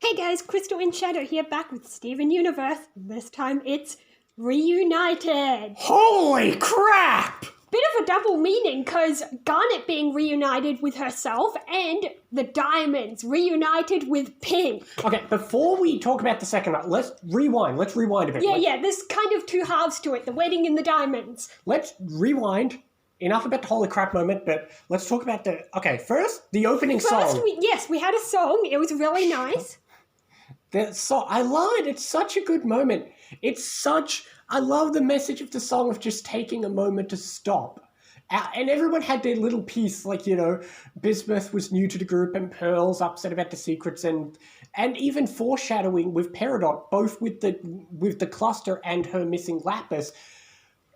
Hey guys, Crystal and Shadow here, back with Steven Universe. This time it's Reunited. Holy crap! Bit of a double meaning, because Garnet being reunited with herself and the Diamonds reunited with Pink. Okay, before we talk about the second one, let's rewind. Let's rewind a bit. Yeah, there's kind of two halves to it, the wedding and the Diamonds. Let's rewind. Enough about the holy crap moment, but let's talk about the... Okay, first, the opening song. We had a song. It was really nice. I love it. It's such a good moment. I love the message of the song of just taking a moment to stop. And everyone had their little piece, like, Bismuth was new to the group and Pearl's upset about the secrets and even foreshadowing with Peridot, both with the cluster and her missing lapis.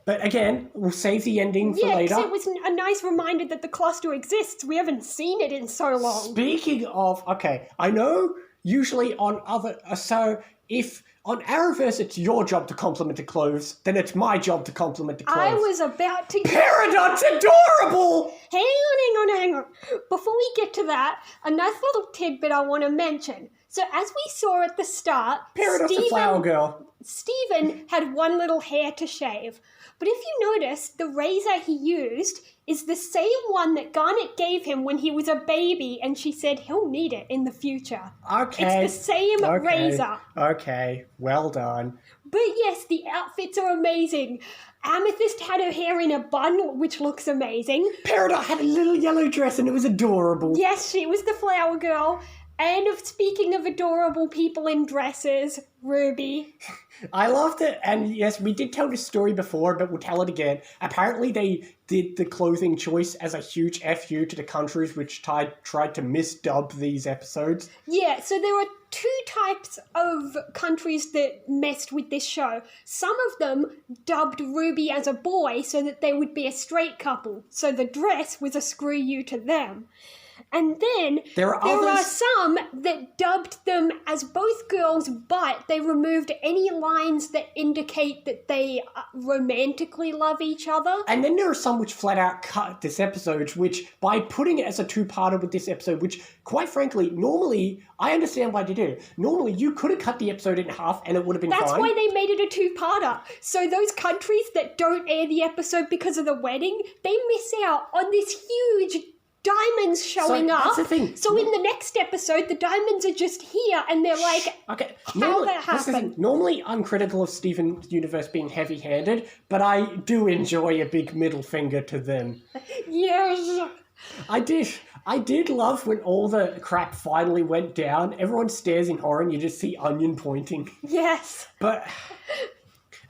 But again, we'll save the ending for later. Yeah, because it was a nice reminder that the cluster exists. We haven't seen it in so long. Speaking of, okay, I know usually on other... So if on Arrowverse it's your job to compliment the clothes, then it's my job to compliment the clothes. I was about to... Peridot's adorable! Hang on. Before we get to that, a nice little tidbit I want to mention. So as we saw at the start... Peridot's a flower girl. Steven had one little hair to shave. But if you notice, the razor he used is the same one that Garnet gave him when he was a baby, and she said he'll need it in the future. Okay. It's the same razor. Okay, well done. But yes, the outfits are amazing. Amethyst had her hair in a bun, which looks amazing. Peridot had a little yellow dress and it was adorable. Yes, she was the flower girl. And speaking of adorable people in dresses, Ruby. I loved it. And yes, we did tell this story before, but we'll tell it again. Apparently they did the clothing choice as a huge FU to the countries which tried to misdub these episodes. Yeah, so there are two types of countries that messed with this show. Some of them dubbed Ruby as a boy so that they would be a straight couple. So the dress was a screw you to them. And then there are some that dubbed them as both girls, but they removed any lines that indicate that they romantically love each other. And then there are some which flat out cut this episode, which by putting it as a two-parter with this episode, which quite frankly, normally, I understand why they did it. Normally, you could have cut the episode in half and it would have been fine. That's why they made it a two-parter. So those countries that don't air the episode because of the wedding, they miss out on this huge diamonds showing up. That's the thing. So in the next episode, the diamonds are just here, and they're like, okay, how that happened? Normally, I'm critical of Steven Universe being heavy-handed, but I do enjoy a big middle finger to them. Yes. I did love when all the crap finally went down. Everyone stares in horror, and you just see Onion pointing. Yes. But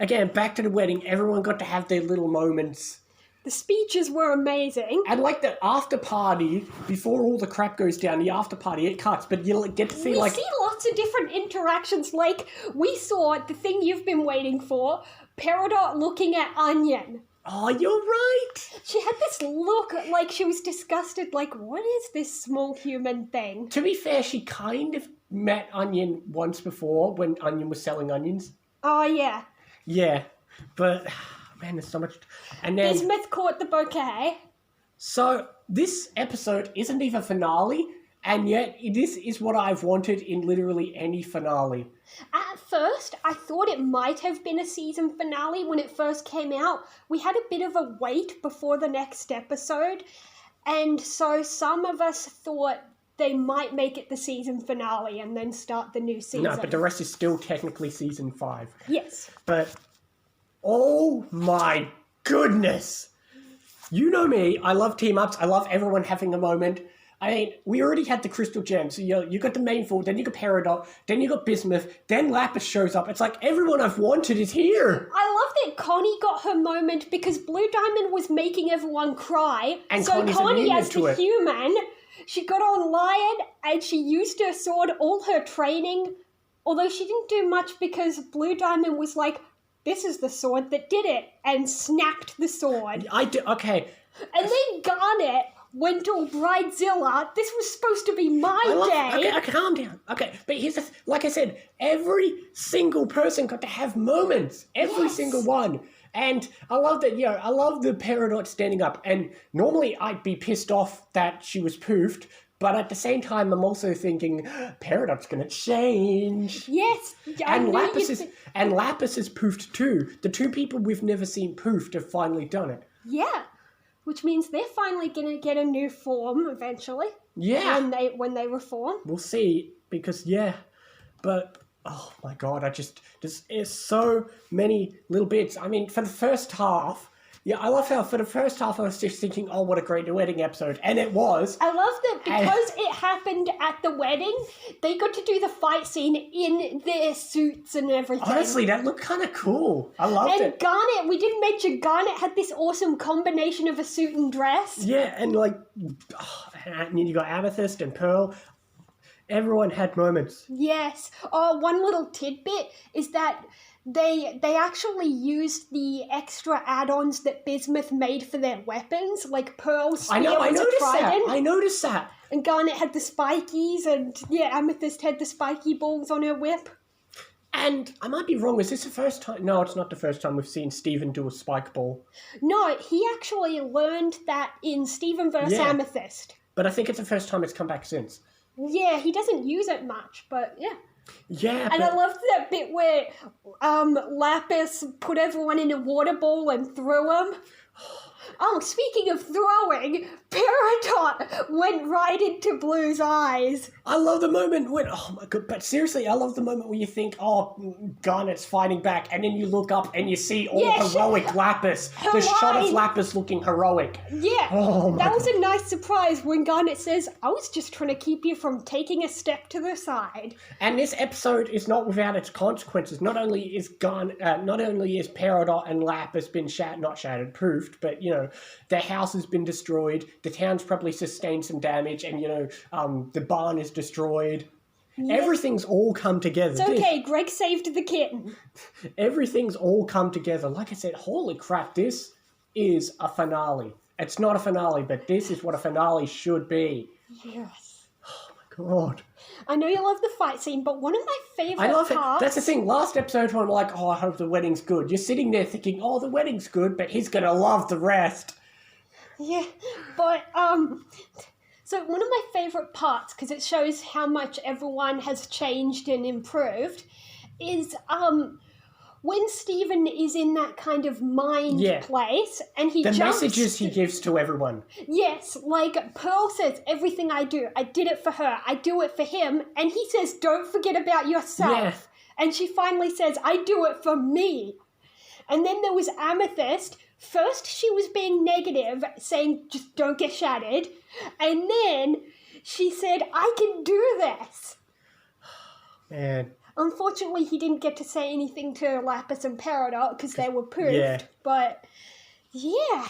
again, back to the wedding. Everyone got to have their little moments. The speeches were amazing. And like the after party, before all the crap goes down, the after party, it cuts, but you get to see we see lots of different interactions. Like, we saw the thing you've been waiting for, Peridot looking at Onion. Oh, you're right. She had this look like she was disgusted, like, what is this small human thing? To be fair, she kind of met Onion once before when Onion was selling onions. Oh, yeah. Yeah, but... Man, there's so much... And then... Bismuth caught the bouquet. So, this episode isn't even finale, and yet this is what I've wanted in literally any finale. At first, I thought it might have been a season finale when it first came out. We had a bit of a wait before the next episode, and so some of us thought they might make it the season finale and then start the new season. No, but the rest is still technically season 5. Yes. But... Oh my goodness! You know me, I love team-ups, I love everyone having a moment. I mean, we already had the Crystal Gems, so you got the main four, then you got Peridot, then you got Bismuth, then Lapis shows up. It's like everyone I've wanted is here! I love that Connie got her moment because Blue Diamond was making everyone cry. And so Connie, as the human, she got on Lion and she used her sword, all her training, although she didn't do much because Blue Diamond was like, this is the sword that did it, and snapped the sword. Okay. And then Garnet went all Bridezilla. This was supposed to be my day. Okay, calm down. Okay, but here's the... Like I said, every single person got to have moments. Every single one. And I love that, I love the Peridot standing up. And normally I'd be pissed off that she was poofed, But at the same time, I'm also thinking Peridot's going to change. Yes, I And knew Lapis is poofed too. The two people we've never seen poofed have finally done it. Yeah, which means they're finally gonna get a new form eventually. Yeah. When they reform. We'll see, because but oh my god, there's so many little bits. I mean, for the first half, I love how for the first half I was just thinking, oh, what a great wedding episode, and it was. I love that because it happened at the wedding, they got to do the fight scene in their suits and everything. Honestly, that looked kind of cool. I loved it. And Garnet, we didn't mention Garnet had this awesome combination of a suit and dress. Yeah, and and you got Amethyst and Pearl. Everyone had moments. Yes. Oh, one little tidbit is that they actually used the extra add-ons that Bismuth made for their weapons, like Pearl's spear was a trident. I noticed that. And Garnet had the spikies, and Amethyst had the spiky balls on her whip. And I might be wrong, is this the first time? No, it's not the first time we've seen Steven do a spike ball. No, he actually learned that in Steven vs. Amethyst. But I think it's the first time it's come back since. Yeah, he doesn't use it much, but yeah. Yeah, and I loved that bit where Lapis put everyone in a water ball and threw them. Oh, speaking of throwing, Peridot went right into Blue's eyes. I love the moment when, oh my god, but seriously, I love the moment where you think, oh, Garnet's fighting back, and then you look up and you see heroic Lapis. The shot of Lapis looking heroic. Yeah, that was a nice surprise when Garnet says, I was just trying to keep you from taking a step to the side. And this episode is not without its consequences. Not only is Peridot and Lapis been proofed, but, their house has been destroyed, the town's probably sustained some damage, and, the barn is destroyed. Yeah. Everything's all come together. It's okay, Greg saved the kitten. Everything's all come together. Like I said, holy crap, this is a finale. It's not a finale, but this is what a finale should be. Yes. Oh my god. I know you love the fight scene, but one of my favourite parts... it. That's the thing. Last episode, when I'm like, oh, I hope the wedding's good. You're sitting there thinking, oh, the wedding's good, but he's going to love the rest. Yeah, but, so one of my favourite parts, because it shows how much everyone has changed and improved, is, when Steven is in that kind of mind place, and he jumps... The messages he gives to everyone. Yes, like Pearl says, everything I do, I did it for her, I do it for him, and he says, don't forget about yourself. Yeah. And she finally says, I do it for me. And then there was Amethyst. First, she was being negative, saying, just don't get shattered. And then she said, I can do this. Man. Unfortunately, he didn't get to say anything to Lapis and Peridot because they were poofed. Yeah. But, yeah.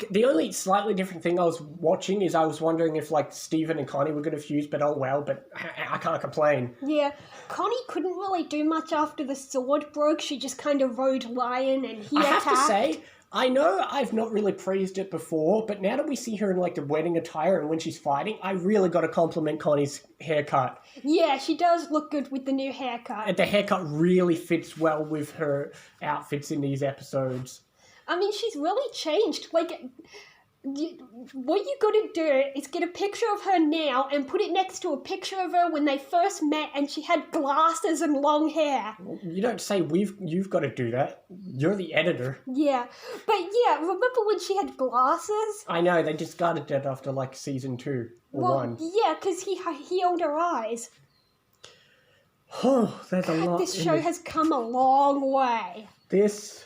The only slightly different thing I was watching is I was wondering if, Steven and Connie were going to fuse, but oh well, but I can't complain. Yeah. Connie couldn't really do much after the sword broke. She just kind of rode Lion and he attacked. I have to say, I know I've not really praised it before, but now that we see her in, the wedding attire and when she's fighting, I really got to compliment Connie's haircut. Yeah, she does look good with the new haircut. And the haircut really fits well with her outfits in these episodes. I mean, she's really changed. What you got to do is get a picture of her now and put it next to a picture of her when they first met and she had glasses and long hair. You don't say you've got to do that. You're the editor. Yeah. But yeah, remember when she had glasses? I know, they discarded that after season 2 or 1. Yeah, because he healed her eyes. Oh, there's a lot. This show has come a long way. This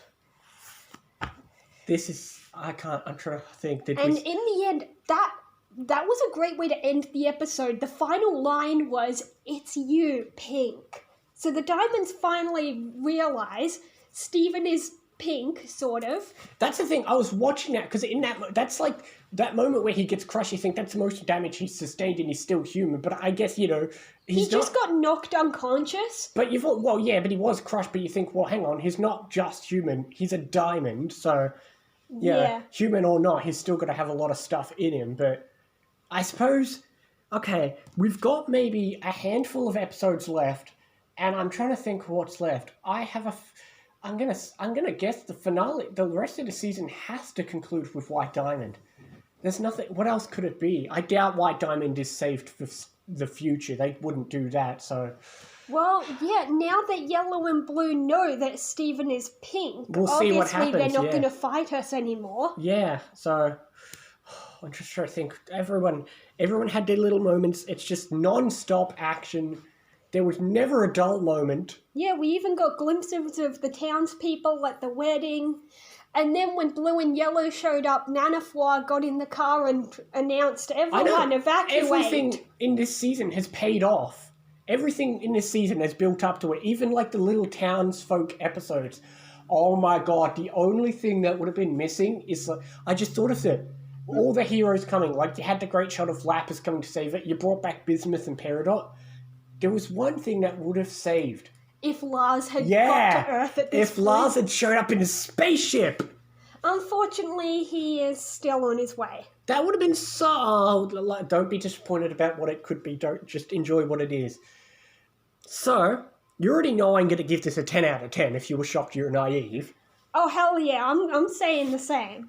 is... I'm trying to think. In the end, that was a great way to end the episode. The final line was, "It's you, Pink." So the Diamonds finally realize Steven is Pink, sort of. That's the thing. I was watching that because in that's that moment where he gets crushed. You think that's the most damage he's sustained and he's still human. But I guess he just got knocked unconscious. But you thought, well, yeah, but he was crushed. But you think, well, hang on, he's not just human. He's a diamond, so. Yeah, human or not, he's still got to have a lot of stuff in him, but I suppose, okay, we've got maybe a handful of episodes left, and I'm trying to think what's left. I'm gonna guess the finale, the rest of the season has to conclude with White Diamond. There's nothing. What else could it be? I doubt White Diamond is saved for the future. They wouldn't do that. So Well, yeah, now that Yellow and Blue know that Steven is pink, we'll see what obviously happens. they're not going to fight us anymore. Yeah. So I'm just trying to think. Everyone had their little moments. It's just non-stop action. There was never a dull moment. Yeah, we even got glimpses of the townspeople at the wedding. And then when Blue and Yellow showed up, Nanafloir got in the car and announced everyone evacuate. Everything in this season has paid off. Everything in this season has built up to it. Even like the little townsfolk episodes. Oh my god, the only thing that would have been missing is, I just thought of it. All the heroes coming, like you had the great shot of Lapis coming to save it. You brought back Bismuth and Peridot. There was one thing that would have saved. If Lars had got to Earth at this point. If Lars had showed up in his spaceship. Unfortunately, he is still on his way. That would have been so... Don't be disappointed about what it could be. Don't just enjoy what it is. So, you already know I'm going to give this a 10 out of 10 if you were shocked you're naive. Oh, hell yeah, I'm saying the same.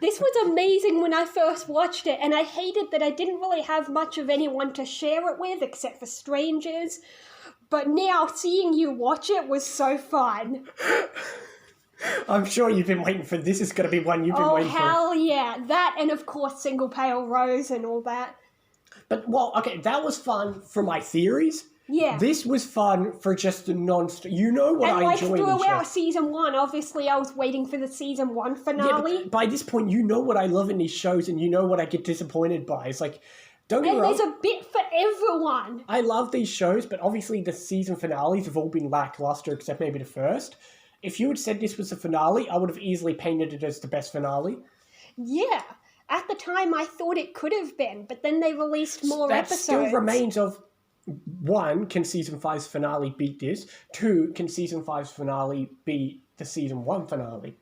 This was amazing when I first watched it, and I hated that I didn't really have much of anyone to share it with except for strangers. But now, seeing you watch it was so fun. I'm sure you've been waiting for this. Is going to be one you've been waiting for. Oh, hell yeah. That and, of course, Single Pale Rose and all that. But, well, okay, that was fun for my theories. Yeah. This was fun for just the You know what I enjoy in the show. And, throughout season 1, obviously, I was waiting for the season 1 finale. Yeah, but by this point, you know what I love in these shows, and you know what I get disappointed by. It's like... Don't get me wrong. And there's a bit for everyone. I love these shows, but obviously the season finales have all been lackluster, except maybe the first. If you had said this was the finale, I would have easily painted it as the best finale. Yeah. At the time, I thought it could have been, but then they released more episodes. That still remains of, 1, can season 5's finale beat this? 2, can season 5's finale beat the season 1 finale?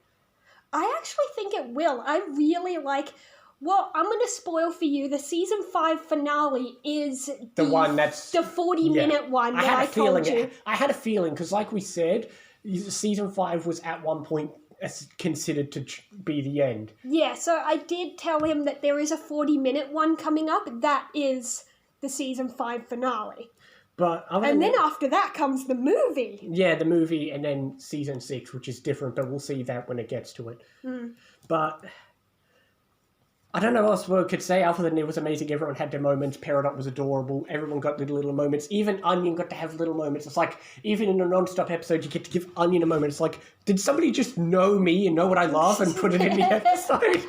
I actually think it will. I really like... Well, I'm going to spoil for you. The season 5 finale is the one that's... The 40-minute one that I told you. I had a feeling, because like we said, season 5 was at one point considered to be the end. Yeah, so I did tell him that there is a 40-minute one coming up. That is the season 5 finale. And then after that comes the movie. Yeah, the movie, and then season 6, which is different, but we'll see that when it gets to it. But... I don't know what else we could say other than it was amazing. Everyone had their moments. Peridot was adorable. Everyone got little moments. Even Onion got to have little moments. It's like, even in a non-stop episode, you get to give Onion a moment. It's like, did somebody just know me and know what I love and put it in the episode?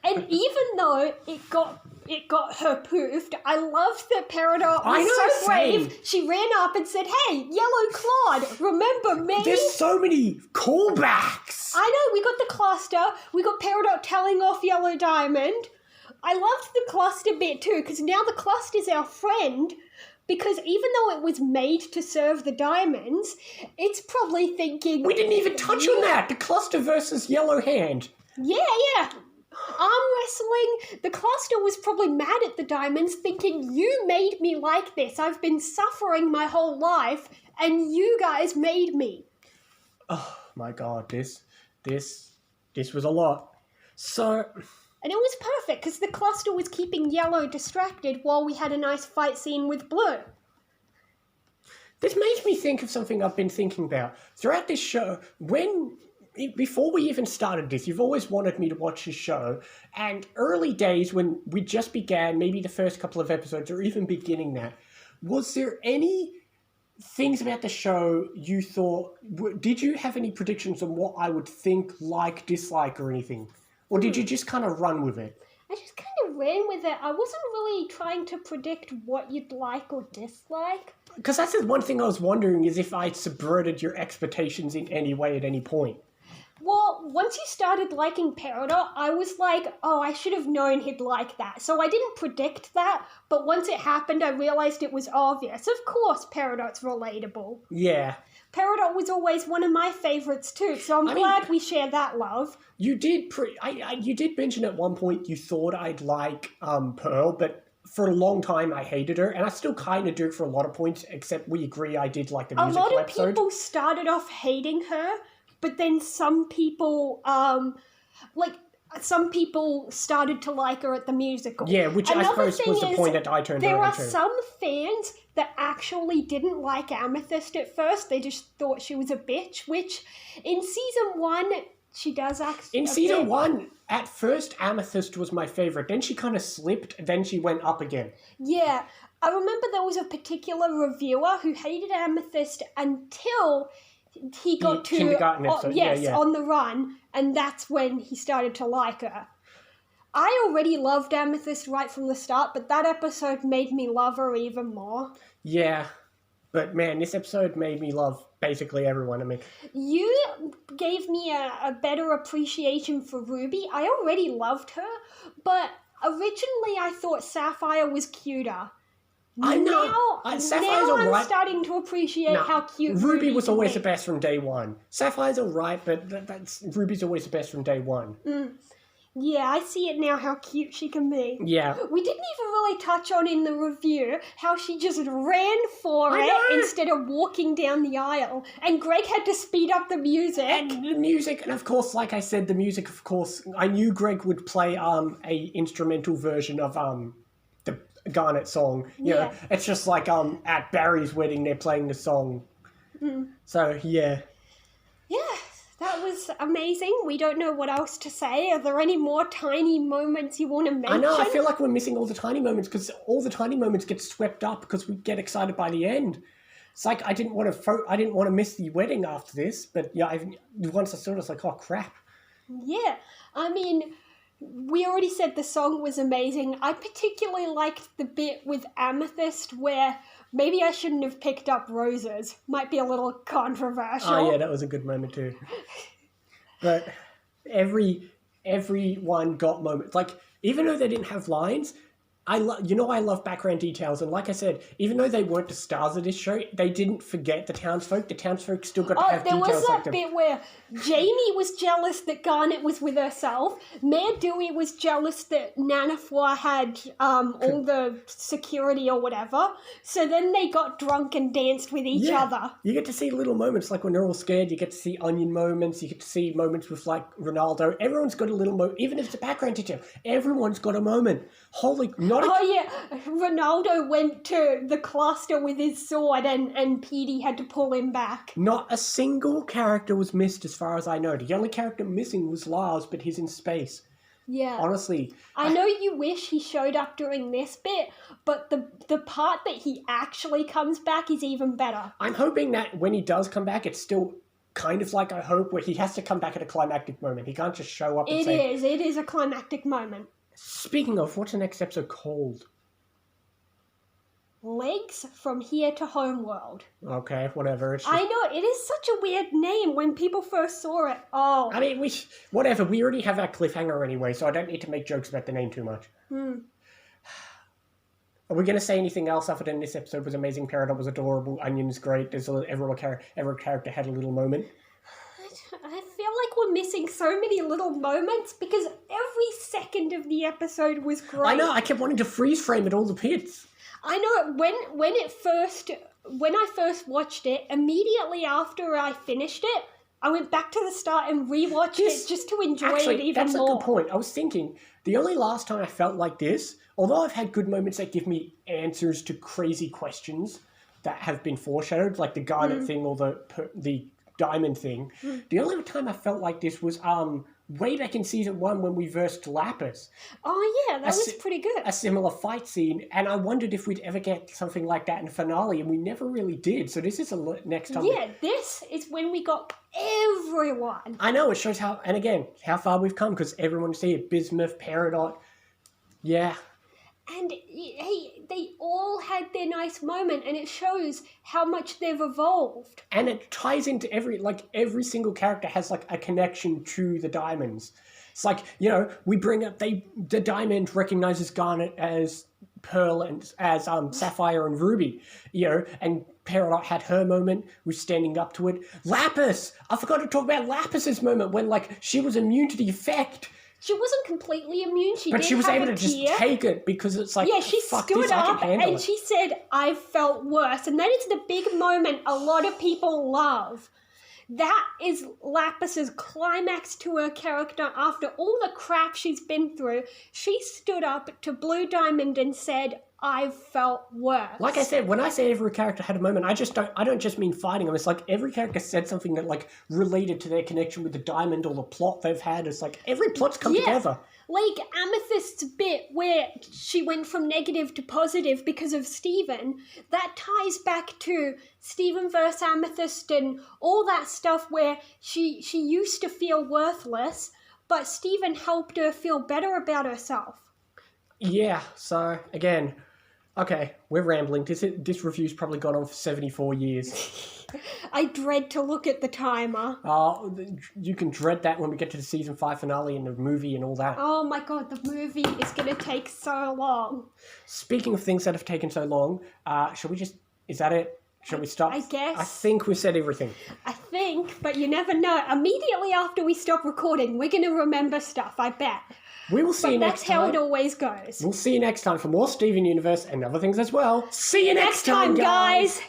And even though it got her poofed, I loved that Peridot was so brave. She ran up and said, "Hey, Yellow Claude, remember me?" There's so many callbacks. I know, we got the cluster. We got Peridot telling off Yellow Diamond. I loved the cluster bit too, because now the cluster's our friend. Because even though it was made to serve the diamonds, it's probably thinking... We didn't even touch on that! The cluster versus Yellow Hand. Yeah. Arm wrestling, the cluster was probably mad at the diamonds, thinking, you made me like this. I've been suffering my whole life, and you guys made me. Oh my god, this was a lot. So... And it was perfect, because the cluster was keeping Yellow distracted while we had a nice fight scene with Blue. This makes me think of something I've been thinking about. Throughout this show, before we even started this, you've always wanted me to watch this show, and early days when we just began, maybe the first couple of episodes, or even beginning that, was there any things about the show you thought... Did you have any predictions on what I would think, like, dislike, or anything? Or did you just kind of run with it? I just kind of ran with it. I wasn't really trying to predict what you'd like or dislike. Because that's the one thing I was wondering, is if I'd subverted your expectations in any way at any point. Well, once you started liking Peridot, I was like, oh, I should have known he'd like that. So I didn't predict that, but once it happened, I realized it was obvious. Of course, Peridot's relatable. Yeah. Peridot was always one of my favourites too, so I'm glad we share that love. You did you did mention at one point you thought I'd like Pearl, but for a long time I hated her, and I still kind of do for a lot of points, except we agree I did like the musical episode. A lot of people started off hating her, but then some people, some people started to like her at the musical. Yeah, which I Another suppose thing was the is, point that I turned there around are to. some fans that actually didn't like Amethyst at first. They just thought she was a bitch, which in season 1, she does act In a season bit. 1, at first Amethyst was my favourite. Then she kind of slipped, then she went up again. Yeah, I remember there was a particular reviewer who hated Amethyst until he got to kindergarten episode. Yeah. On the run, and that's when he started to like her. I already loved Amethyst right from the start, but that episode made me love her even more. Yeah. But man, this episode made me love basically everyone. I mean, You gave me a better appreciation for Ruby. I already loved her, but originally I thought Sapphire was cuter. I know. Sapphire's now I'm alright. starting to appreciate how cute Ruby was can always be. the best from day one. Sapphire's alright, but Ruby's always the best from day one. Yeah, I see it now how cute she can be. Yeah. We didn't even really touch on in the review how she just ran for I it know. instead of walking down the aisle. And Greg had to speed up the music. And the music, and of course, like I said, the music, of course, I knew Greg would play a instrumental version of the Garnet song. You know, it's just like at Barry's wedding, they're playing the song. So, yeah. Yeah, that was amazing. We don't know what else to say. Are there any more tiny moments you want to mention? I know, I feel like we're missing all the tiny moments because all the tiny moments get swept up because we get excited by the end. It's like I didn't want to miss the wedding after this, but yeah, once I saw it, I was like, oh crap. Yeah, I mean, we already said the song was amazing. I particularly liked the bit with Amethyst where maybe I shouldn't have picked up roses. Might be a little controversial. Oh yeah, that was a good moment too. But everyone got moments. Like, even though they didn't have lines, I love background details, and like I said, even though they weren't the stars of this show, they didn't forget the townsfolk. The townsfolk still got to have there details was like that bit where Jamie was jealous that Garnet was with herself. Mayor Dewey was jealous that Nanafua had all the security or whatever. So then they got drunk and danced with each other. You get to see little moments, like when they're all scared, you get to see Onion moments, you get to see moments with, like, Ronaldo. Everyone's got a little moment, even if it's a background detail. Everyone's got a moment. Ronaldo went to the cluster with his sword and Petey had to pull him back. Not a single character was missed as far as I know. The only character missing was Lars, but he's in space. Yeah. Honestly. I know you wish he showed up during this bit, but the part that he actually comes back is even better. I'm hoping that when he does come back, it's still kind of like I hope, where he has to come back at a climactic moment. He can't just show up and say... It is a climactic moment. Speaking of, what's the next episode called? Legs from Here to Homeworld. Okay, whatever. I know, it is such a weird name when people first saw it. Oh. I mean, whatever. We already have our cliffhanger anyway, so I don't need to make jokes about the name too much. Are we going to say anything else other than this episode was amazing, Peridot was adorable, Onion's great, every character had a little moment? I feel like we're missing so many little moments because every second of the episode was great. I know, I kept wanting to freeze frame at all the bits. I know, when I first watched it, immediately after I finished it, I went back to the start and rewatched it just to enjoy it even more. That's a good point. I was thinking, the only last time I felt like this, although I've had good moments that give me answers to crazy questions that have been foreshadowed, like the Garnet thing or the Diamond thing, the only time I felt like this was way back in season 1 when we versed Lapis. Oh yeah, that was pretty good. A similar fight scene, and I wondered if we'd ever get something like that in the finale, and we never really did. So this is the next time. Yeah, this is when we got everyone. I know, it shows how far we've come, because everyone's here. Bismuth, Peridot, yeah. And hey, they all had their nice moment, and it shows how much they've evolved. And it ties into every single character has like a connection to the diamonds. It's like, we bring up the diamond recognizes Garnet as Pearl and as Sapphire and Ruby, and Peridot had her moment, was standing up to it. Lapis! I forgot to talk about Lapis's moment when she was immune to the effect. She wasn't completely immune. But she was able to just take it because it's like, she fuck stood this, up I can handle and it. she said, I felt worse. And that is the big moment a lot of people love. That is Lapis's climax to her character after all the crap she's been through. She stood up to Blue Diamond and said, "I've felt worse." Like I said, when I say every character had a moment, I don't just mean fighting them. It's like every character said something that like related to their connection with the diamond or the plot they've had. It's like every plot's come together. Like Amethyst's bit where she went from negative to positive because of Stephen, that ties back to Stephen versus Amethyst and all that stuff where she used to feel worthless, but Stephen helped her feel better about herself. Yeah, so again, okay, we're rambling. This review's probably gone on for 74 years. I dread to look at the timer. You can dread that when we get to the season 5 finale and the movie and all that. Oh my god, the movie is going to take so long. Speaking of things that have taken so long, is that it? Shall we stop? I guess. I think we've said everything. I think, but you never know. Immediately after we stop recording, we're going to remember stuff, I bet. We will see you next time. That's how it always goes. We'll see you next time for more Steven Universe and other things as well. See you next time, guys!